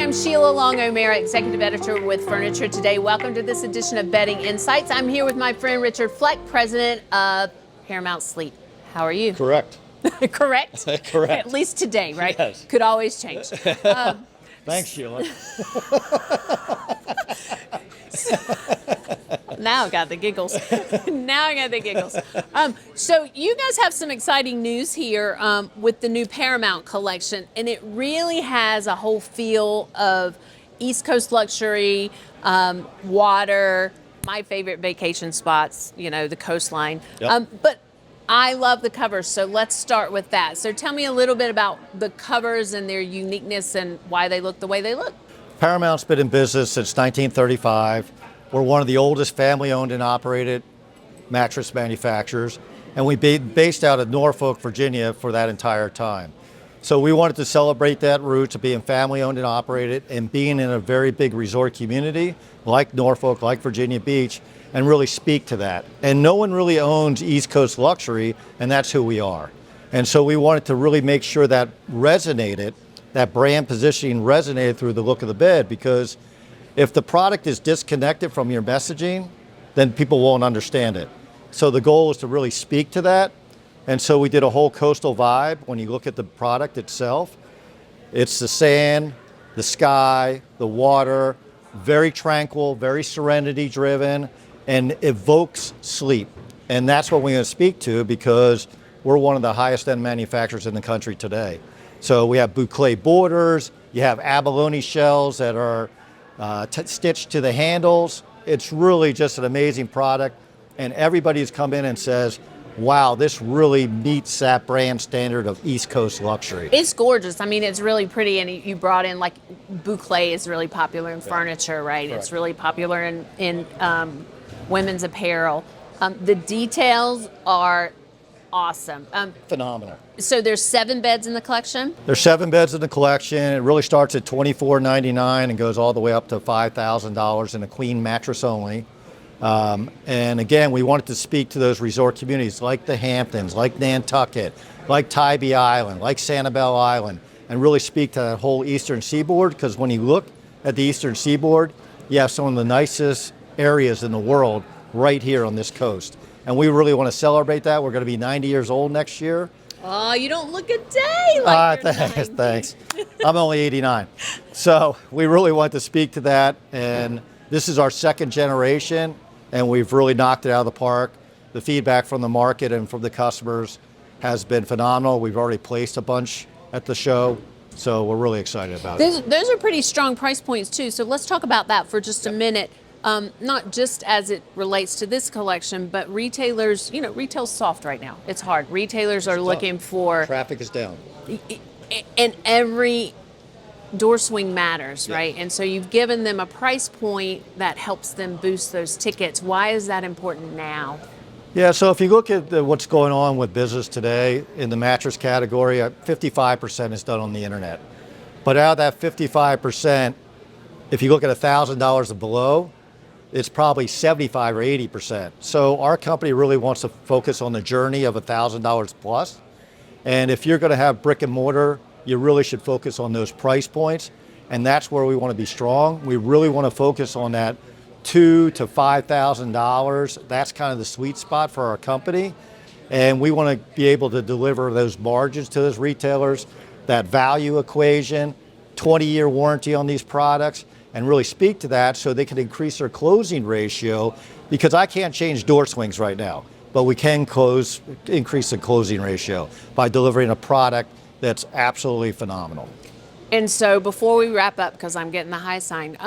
am Sheila Long O'Mara, Executive Editor with Furniture Today. Welcome to this edition of Bedding Insights. I'm here with my friend Richard Fleck, President of Paramount Sleep. How are you? Correct. Correct? Correct. At least today, right? Yes. Could always change. Thanks, Sheila. Now I got the giggles. So you guys have some exciting news here with the new Paramount collection, and it really has a whole feel of East Coast luxury, water, my favorite vacation spots, you know, the coastline. Yep. But I love the covers, so let's start with that. So tell me a little bit about the covers and their uniqueness and why they look the way they look. Paramount's been in business since 1935. We're one of the oldest family-owned and operated mattress manufacturers, and we based out of Norfolk, Virginia for that entire time. So we wanted to celebrate that roots of being family-owned and operated and being in a very big resort community like Norfolk, like Virginia Beach, and really speak to that. And no one really owns East Coast luxury, and that's who we are. And so we wanted to really make sure that resonated, that brand positioning resonated through the look of the bed, because if the product is disconnected from your messaging, then people won't understand it. So the goal is to really speak to that. And so we did a whole coastal vibe. When you look at the product itself, it's the sand, the sky, the water, very tranquil, very serenity driven, and evokes sleep. And that's what we're going to speak to, because we're one of the highest end manufacturers in the country today. So we have boucle borders, you have abalone shells that are stitched to the handles. It's really just an amazing product, and everybody's come in and says, wow, this really meets that brand standard of East Coast luxury. It's gorgeous. I mean, it's really pretty, and you brought in, like, boucle is really popular in furniture, right? Correct. It's really popular in women's apparel. The details are awesome. Phenomenal. So there's 7 beds in the collection? There's 7 beds in the collection. It really starts at $24.99 and goes all the way up to $5,000 in a queen mattress only. And again, we wanted to speak to those resort communities like the Hamptons, like Nantucket, like Tybee Island, like Sanibel Island, and really speak to that whole eastern seaboard, because when you look at the eastern seaboard, you have some of the nicest areas in the world right here on this coast. And we really want to celebrate that. We're going to be 90 years old next year. Oh, you don't look a day like you're 90. Thanks. I'm only 89. So we really want to speak to that. And this is our second generation, and we've really knocked it out of the park. The feedback from the market and from the customers has been phenomenal. We've already placed a bunch at the show, so we're really excited about it. Those are pretty strong price points, too. So let's talk about that for just a minute. Not just as it relates to this collection, but retailers, you know, retail's soft right now. It's hard. Retailers are looking for... Traffic is down. And every door swing matters, right? And so you've given them a price point that helps them boost those tickets. Why is that important now? Yeah, so if you look at what's going on with business today in the mattress category, 55% is done on the internet. But out of that 55%, if you look at $1,000 and below, it's probably 75 or 80%. So our company really wants to focus on the journey of $1,000 plus. And if you're going to have brick and mortar, you really should focus on those price points. And that's where we want to be strong. We really want to focus on that $2,000 to $5,000. That's kind of the sweet spot for our company. And we want to be able to deliver those margins to those retailers, that value equation, 20-year warranty on these products, and really speak to that so they can increase their closing ratio, because I can't change door swings right now, but we can increase the closing ratio by delivering a product that's absolutely phenomenal. And so before we wrap up, because I'm getting the high sign,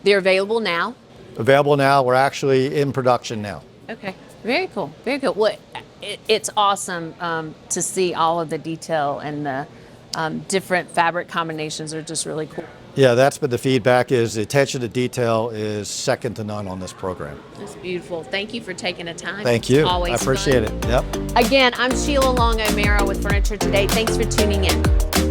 they're available now? Available now. We're actually in production now. Okay, very cool, very cool. Well, it's awesome to see all of the detail, and the different fabric combinations are just really cool. Yeah, that's been the feedback, is the attention to detail is second to none on this program. It's beautiful. Thank you for taking the time. Thank you. Always I appreciate fun. it. Yep. Again, I'm Sheila Long O'Mara with Furniture Today. Thanks for tuning in.